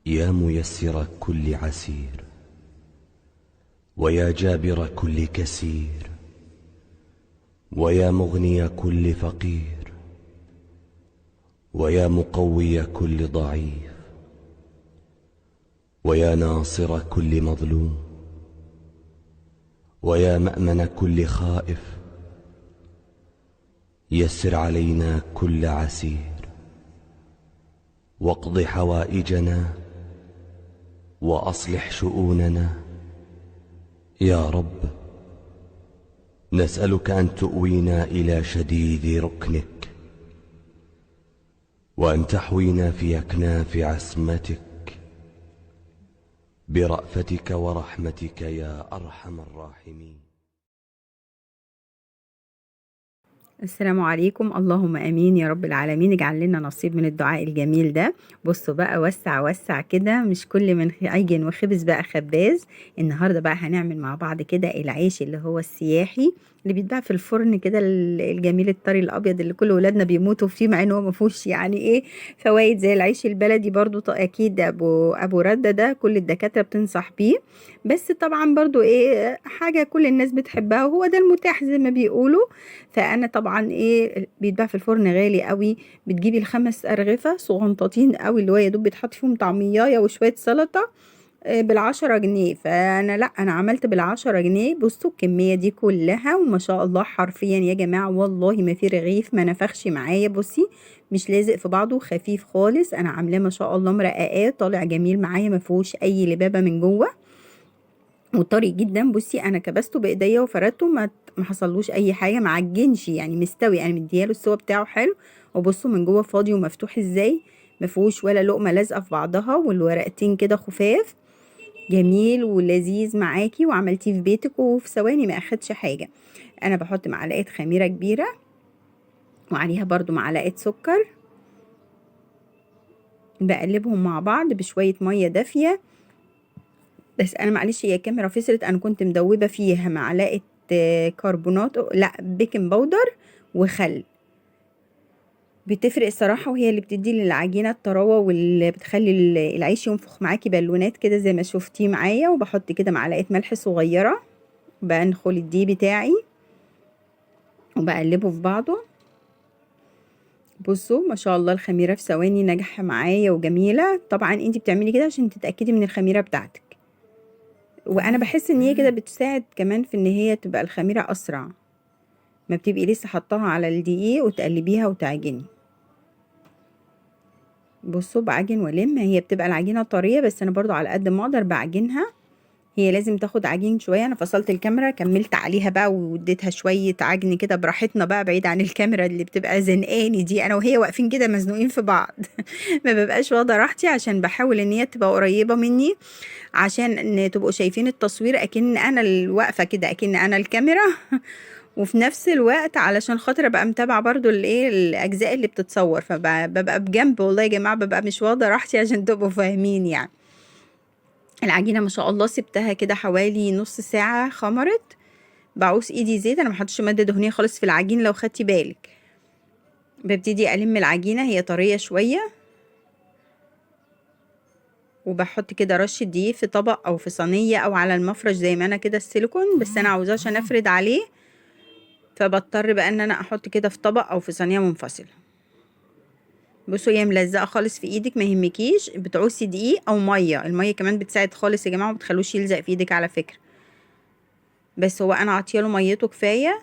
يا ميسر كل عسير، ويا جابر كل كسير، ويا مغني كل فقير، ويا مقوي كل ضعيف، ويا ناصر كل مظلوم، ويا مأمن كل خائف، يسر علينا كل عسير، واقض حوائجنا وأصلح شؤوننا. يا رب، نسألك أن تؤوينا إلى شديد ركنك، وأن تحوينا في أكناف عصمتك برأفتك ورحمتك يا أرحم الراحمين. السلام عليكم. اللهم امين يا رب العالمين. اجعل لنا نصيب من الدعاء الجميل ده. بصوا بقى، وسع وسع كده، مش كل من عجن وخبز بقى خباز. النهارده بقى هنعمل مع بعض كده العيش اللي هو السياحي اللي بيتباع في الفرن كده، الجميل الطري الابيض اللي كل ولادنا بيموتوا فيه، مع ان هو ما فيهوش يعني ايه فوائد زي العيش البلدي. برضو اكيد ابو رده ده كل الدكاتره بتنصح بيه، بس طبعا برضو ايه حاجه كل الناس بتحبها وهو ده المتاح زي ما بيقولوا. فانا طبعا ايه بيتباع في الفرن غالي قوي. بتجيبي الخمس ارغفه صغنطاطين قوي اللي هو يا دوب بتحط فيهم طعميايه وشويه سلطه، بالعشرة جنيه. فانا لا، انا عملت بالعشرة جنيه. بصوا الكميه دي كلها وما شاء الله حرفيا يا جماعه والله ما في رغيف ما نفخش معايا. بصي مش لازق في بعضه، خفيف خالص. انا عاملاه ما شاء الله مرققاه، طالع جميل معايا، ما فيهوش اي لبابه من جوه وطري جدا. بصي انا كبسته بايديا وفردته، ما حصلوش اي حاجه، ما عجنش يعني، مستوي. انا مدياله السوا بتاعه حلو. وبصوا من جوه فاضي ومفتوح ازاي، ما فيهوش ولا لقمه لازقه في بعضها، والورقتين كده خفاف، جميل ولذيذ معاكي، وعملتيه في بيتك وفي ثواني ما اخدش حاجه. انا بحط معلقه خميره كبيره وعليها برضو معلقه سكر، بقلبهم مع بعض بشويه ميه دافيه. بس انا معلش هي الكاميرا فصلت، انا كنت مدوبه فيها معلقه كربونات، لا بيكنج باودر وخل. بتفرق الصراحه، وهي اللي بتدي للعجينه الطراوه واللي بتخلي العيش ينفخ معاكي بالونات كده زي ما شفتيه معايا. وبحط كده معلقه ملح صغيره، بنخل الدقيق بتاعي وبقلبه في بعضه. بصوا ما شاء الله الخميره في ثواني ناجحه معايا وجميله. طبعا انتي بتعملي كده عشان تتاكدي من الخميره بتاعتك، وانا بحس ان هي كده بتساعد كمان في ان هي تبقى الخميره اسرع، ما بتبقي لسه حطاها على الدقيق وتقلبيها وتعجني. بصوا بعجن والم، هي بتبقى العجينه طريه بس انا برضو على قد ما اقدر بعجنها. هي لازم تاخد عجين شويه. انا فصلت الكاميرا كملت عليها بقى واديتها شويه عجن كده براحتنا بقى، بعيد عن الكاميرا اللي بتبقى زنقاني دي، انا وهي واقفين كده مزنوقين في بعض. ما ببقاش واخده راحتي عشان بحاول ان هي تبقى قريبه مني، عشان ان تبقوا شايفين التصوير اكن انا الواقفه كده، اكن انا الكاميرا. وفي نفس الوقت علشان خاطر ابقى متابعه برضو الايه الاجزاء اللي بتتصور، فببقى بجنب. والله يا جماعه ببقى مش واخده راحتي عشان تبقوا فاهمين يعني. العجينه ما شاء الله سبتها كده حوالي نص ساعه خمرت. بعوز ايدي زيت، انا ما حطيتش ماده دهنيه خالص في العجين لو خدتي بالك. ببتدي الم العجينه، هي طريه شويه، وبحط كده رشه دقيق في طبق او في صينيه او على المفرش زي ما انا كده السيليكون، بس انا عاوزاه عشان افرد عليه، فبضطر بقى ان انا احط كده في طبق او في صينيه منفصله. بصوا هي ملزقه خالص في ايدك، ما يهمكيش، بتعوزي دقيق او ميه. الميه كمان بتساعد خالص يا جماعه، ما بتخلوش يلزق في ايدك على فكره. بس هو انا عطياله ميته كفايه.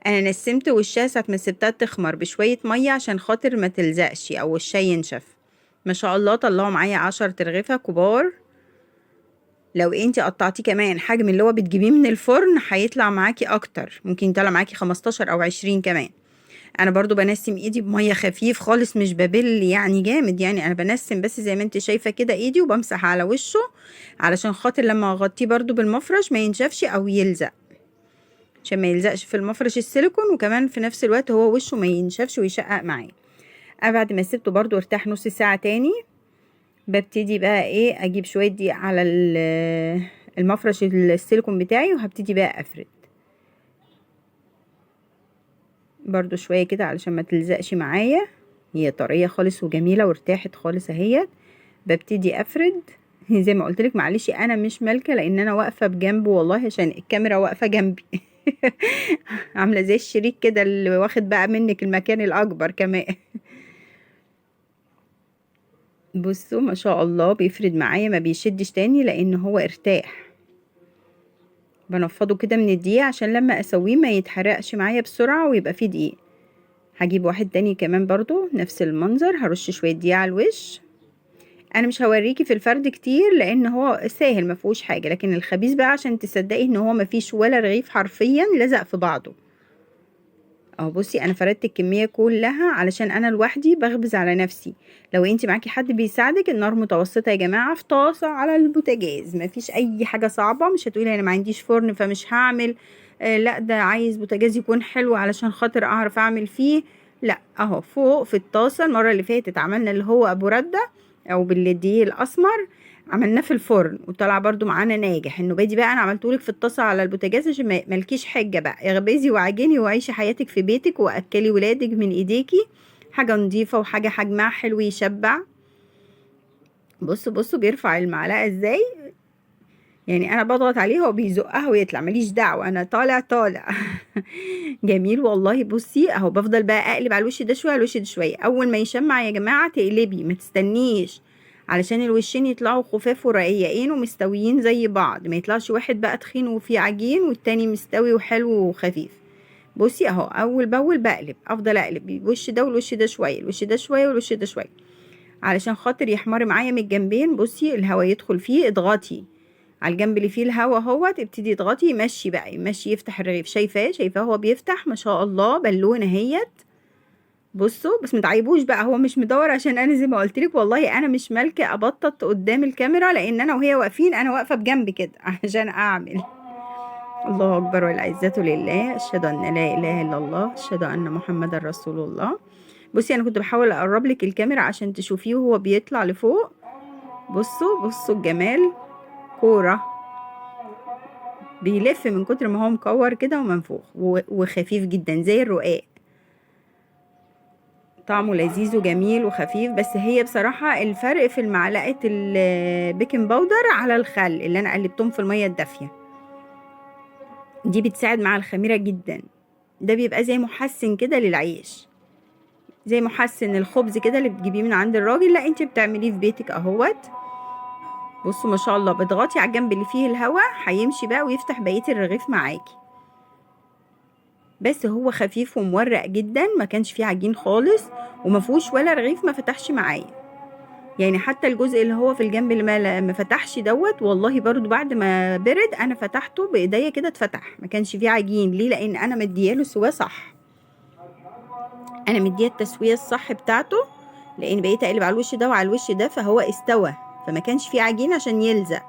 انا نسمت وشها ساعه ما سبتها تخمر بشويه ميه عشان خاطر ما تلزقش او وشها ينشف. ما شاء الله طلعوا معايا 10 ترغيفه كبار. لو انتي قطعتيه كمان حجم اللي هو بتجيبيه من الفرن هيطلع معاكي اكتر، ممكن يطلع معاكي 15 او 20 كمان. انا برضو بنسم ايدي بميه خفيف خالص، مش ببل يعني جامد، يعني انا بنسم بس زي ما انت شايفه كده ايدي، وبمسح على وشه علشان خاطر لما اغطيه برضو بالمفرش ما ينشفش او يلزق، عشان ما يلزقش في المفرش السيليكون، وكمان في نفس الوقت هو وشه ما ينشفش ويشقق معايا. انا بعد ما سبته برضو ارتاح نص ساعه تاني، ببتدي بقى ايه اجيب شويه دقيق على المفرش السيليكون بتاعي، وهبتدي بقى افرد برضو شويه كده علشان ما تلزقش معايا. هي طريه خالص وجميله وارتاحت خالص اهيت. ببتدي افرد زي ما قلت لك. معلش انا مش مالكه لان انا واقفه بجنبه والله عشان الكاميرا واقفه جنبي. عامله زي الشريك كده اللي واخد بقى منك المكان الاكبر كمان. بصوا ما شاء الله بيفرد معايا، ما بيشدش تاني لان هو ارتاح. بنفضه كده من الدقيق عشان لما اسويه ما يتحرقش معايا بسرعه ويبقى فيه دقيق. هجيب واحد تاني كمان برضو نفس المنظر، هرش شويه دقيق على الوش. انا مش هوريكي في الفرد كتير لان هو سهل ما فيهوش حاجه، لكن الخبيث بقى عشان تصدقي ان هو ما فيش ولا رغيف حرفيا لزق في بعضه. اهو بصي انا فردت الكميه كلها علشان انا لوحدي بخبز على نفسي. لو انت معاكي حد بيساعدك النار متوسطه يا جماعه في طاسه على البوتاجاز، ما فيش اي حاجه صعبه. مش هتقولي انا ما عنديش فرن فمش هعمل. لا ده عايز بوتاجاز يكون حلو علشان خاطر اعرف اعمل فيه. لا اهو فوق في الطاسه. المره اللي فاتت عملنا اللي هو ابو رده او بالدقيق الاسمر، عملناه في الفرن وطلع برضو معانا ناجح. النبادي بقى انا عملتهولك في الطاسه على البوتاجاز عشان مالكيش حجه بقى، اغبزي وعجني وعيشي حياتك في بيتك واكلي ولادك من ايديكي حاجه نظيفه وحاجه حجمها حلو يشبع. بصوا بصوا بيرفع المعلقه ازاي، يعني انا بضغط عليه هو بيزقها ويطلع، ماليش دعوه انا طالع طالع. جميل والله. بصي اهو بفضل بقى اقلب على الوش ده شويه على الوش ده شويه. اول ما يشمع يا جماعه تقلبي، ما تستنيش علشان الوشين يطلعوا خفاف ورقيقين ومستويين زي بعض، ما يطلعش واحد بقى تخين وفيه عجين والتاني مستوي وحلو وخفيف. بصي اهو اول باول بقلب، افضل اقلب الوش ده والوش ده شويه، الوش ده شويه والوش ده شويه علشان خاطر يحمر معايا من الجنبين. بصي الهوا يدخل فيه، اضغطي على الجنب اللي فيه الهوا اهو، تبتدي تضغطي يمشي بقى، يمشي يفتح الرغيف. شايفاه هو بيفتح ما شاء الله. بالونه اهيت. بصوا بس متعيبوش بقى، هو مش مدور عشان انا زي ما قلت لك والله انا مش مالكه ابطط قدام الكاميرا لان انا وهي واقفين، انا واقفه بجنب كده عشان اعمل. الله اكبر والعزه لله، اشهد ان لا اله الا الله، اشهد ان محمدا رسول الله. بصي انا كنت بحاول اقرب لك الكاميرا عشان تشوفيه وهو بيطلع لفوق. بصوا الجمال. كوره بيلف من كتر ما هو مكور كده ومنفوخ وخفيف جدا زي الرقاق. طعمه لذيذ وجميل وخفيف. بس هي بصراحة الفرق في المعلقة البيكنج باودر على الخل اللي انا قلبتهم في المية الدافية، دي بتساعد مع الخميرة جدا. ده بيبقى زي محسن كده للعيش، زي محسن الخبز كده اللي بتجيبيه من عند الراجل، لا انت بتعمليه في بيتك اهوت. بصوا ما شاء الله بتضغطي على الجنب اللي فيه الهواء هيمشي بقى ويفتح بقية الرغيف معاكي. بس هو خفيف ومورق جدا، ما كانش فيه عجين خالص وما فيهوش ولا رغيف ما فتحش معايا. يعني حتى الجزء اللي هو في الجنب اللي ما فتحش دوت والله برضو بعد ما برد انا فتحته بايديا كده اتفتح، ما كانش فيه عجين. ليه؟ لان انا مدياله سواه صح، انا مديه التسويه الصح بتاعته، لان بقيت اقلب على الوش ده وعلى الوش ده فهو استوى، فما كانش فيه عجين عشان يلزق.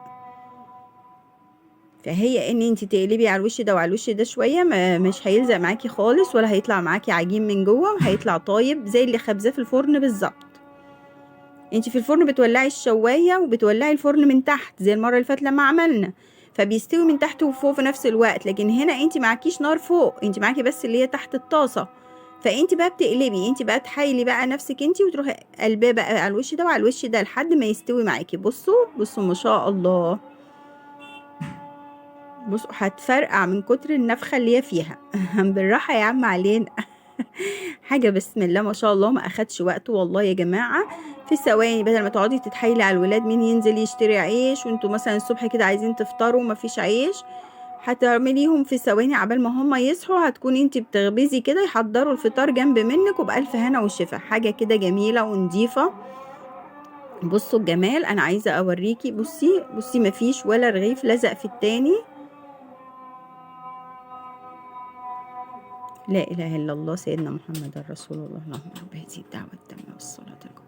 فهي ان انت تقلبي على الوش ده وعلى الوش ده شويه مش هيلزق معاكي خالص ولا هيطلع معاكي عجين من جوه، وهيطلع طايب زي اللي خبزاه في الفرن بالظبط. انت في الفرن بتولعي الشوايه وبتولعي الفرن من تحت زي المره اللي فاتت لما عملنا، فبيستوي من تحت وفوق في نفس الوقت. لكن هنا انت معكيش نار فوق، انت معاكي بس اللي هي تحت الطاسه، فانت بقى بتقلبي، انت بقى تحايلي بقى نفسك انت وتروحي قلباه بقى على الوش ده وعلى الوش ده لحد ما يستوي معاكي. بصوا ما شاء الله. بصوا هتفرقع من كتر النفخه اللي هي فيها. بالراحه يا عم علينا. حاجه بسم الله ما شاء الله، ما اخدش وقت والله يا جماعه، في ثواني. بدل ما تقعدي تتحايلي على الولاد مين ينزل يشتري عيش وانتوا مثلا الصبح كده عايزين تفطروا ومفيش عيش، هتعمليهم في ثواني. عبال ما هما يصحوا هتكوني انت بتخبزي كده يحضروا الفطار جنب منك وبألف هنا وشفا. حاجه كده جميله ونضيفه. بصوا الجمال. انا عايزه اوريكي. بصي مفيش ولا رغيف لزق في التاني. لا إله إلا الله سيدنا محمد رسول الله. اللهم رب هذه الدعوة التامة والصلاة القائمة.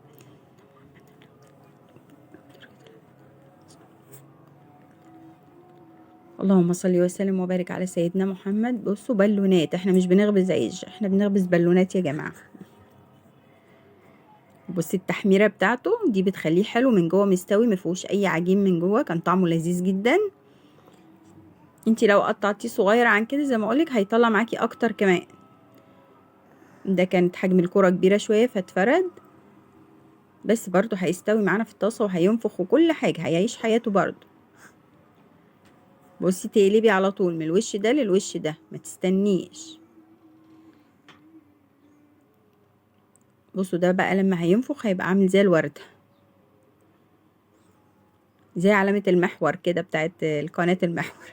اللهم صل وسلم وبارك على سيدنا محمد. بصوا بالونات، احنا مش بنخبز عيش، احنا بنخبز بالونات يا جماعة. بصي التحميرة بتاعته دي بتخليه حلو من جوه مستوي، مفيهوش أي عجين من جوه، كان طعمه لذيذ جدا. انتي لو قطعتيه صغير عن كده زي ما اقولك هيطلع معاكي أكتر كمان. ده كانت حجم الكرة كبيرة شوية فاتفرد، بس برضو هيستوي معانا في الطاسة وهينفخ وكل حاجة، هيعيش حياته برضو. بصي تقلبي على طول من الوش ده للوش ده، ما تستنيش. بصوا ده بقى لما هينفخ هيبقى عامل زي الوردة، زي علامة المحور كده بتاعت القناة المحور،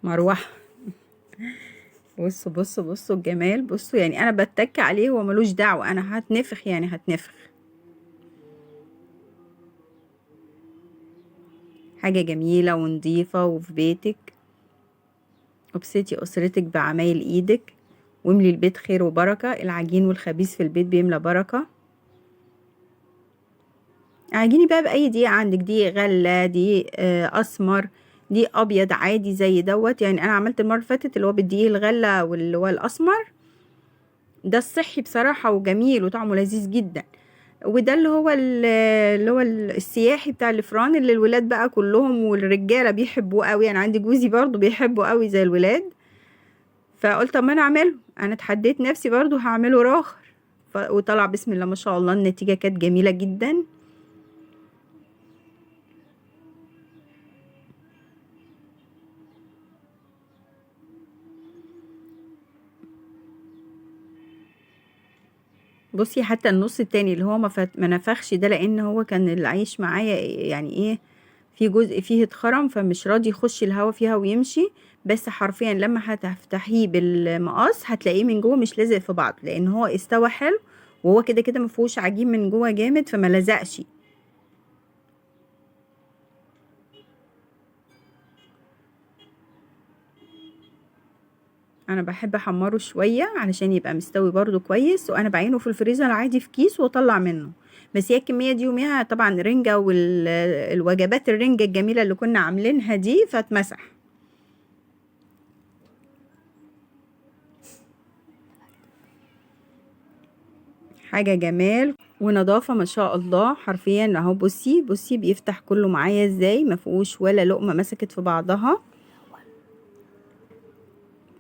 مروحة. بصوا الجمال. بصوا يعني انا بتك عليه، هو ملوش دعوة، انا هتنفخ يعني هتنفخ. حاجة جميلة ونضيفة وفي بيتك، وابسطي اسرتك بعمايل ايدك، واملي البيت خير وبركة. العجين والخبيث في البيت بيملى بركة. عجيني بقى بأي دقيق عندك، دقيق غلة، دقيق أسمر، دقيق أبيض عادي زي دوت. يعني أنا عملت المرة اللي فاتت اللي هو بالدقيق الغلة واللي هو الأسمر، ده الصحي بصراحة وجميل وطعمه لذيذ جدا. وده اللي هو السياحي بتاع الفران اللي الولاد بقى كلهم والرجالة بيحبوه قوي. أنا عندي جوزي برضو بيحبه قوي زي الولاد، فقلت طب ما أنا أعمله. أنا اتحديت نفسي برضو هعمله راخر، وطلع بسم الله ما شاء الله النتيجة كانت جميلة جدا. بصي حتى النص التاني اللي هو ما نفخش ده، لان هو كان اللي عايش معايا يعني ايه، في جزء فيه اتخرم فمش راضي يخش الهوا فيها ويمشي. بس حرفيا لما هتفتحيه بالمقص هتلاقيه من جوه مش لازق في بعض، لان هو استوى حلو وهو كده كده مفيهوش عجين من جوه جامد فما لزقش. انا بحب احمره شويه علشان يبقى مستوي برضو كويس، وانا بعينه في الفريزر عادي في كيس واطلع منه. بس هي الكميه دي يوميها طبعا رنجه والوجبات الرنجه الجميله اللي كنا عاملينها دي فاتمسح. حاجه جمال ونظافه ما شاء الله. حرفيا اهو بصي بيفتح كله معايا ازاي، ما فيهوش ولا لقمه مسكت في بعضها.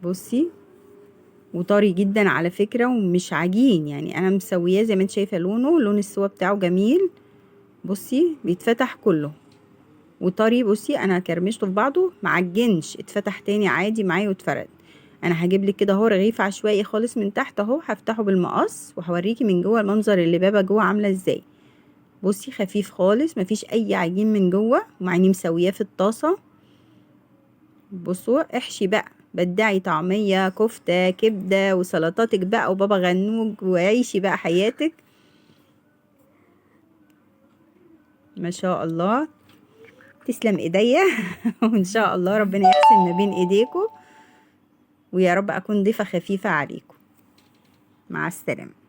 بصي وطري جدا على فكره ومش عجين، يعني انا مسوياه زي ما انت شايفه لون السوا بتاعه جميل. بصي بيتفتح كله وطري. بصي انا كرمشته في بعضه معجنش، اتفتح تاني عادي معايا واتفرد. انا هجيب لك كده اهو رغيف عشوائي خالص من تحت اهو، هفتحه بالمقص وهوريكي من جوه المنظر اللي بابا جوه عامله ازاي. بصي خفيف خالص مفيش اي عجين من جوه، ومع اني مسوياه في الطاسه. بصوا احشي بقى، بدعي طعميه كفته كبده وسلطاتك بقى وبابا غنوج، وعيشي بقى حياتك ما شاء الله. تسلم ايديا وان شاء الله ربنا يحسن ما بين ايديكم، ويا رب اكون ضيفة خفيفة عليكم. مع السلامة.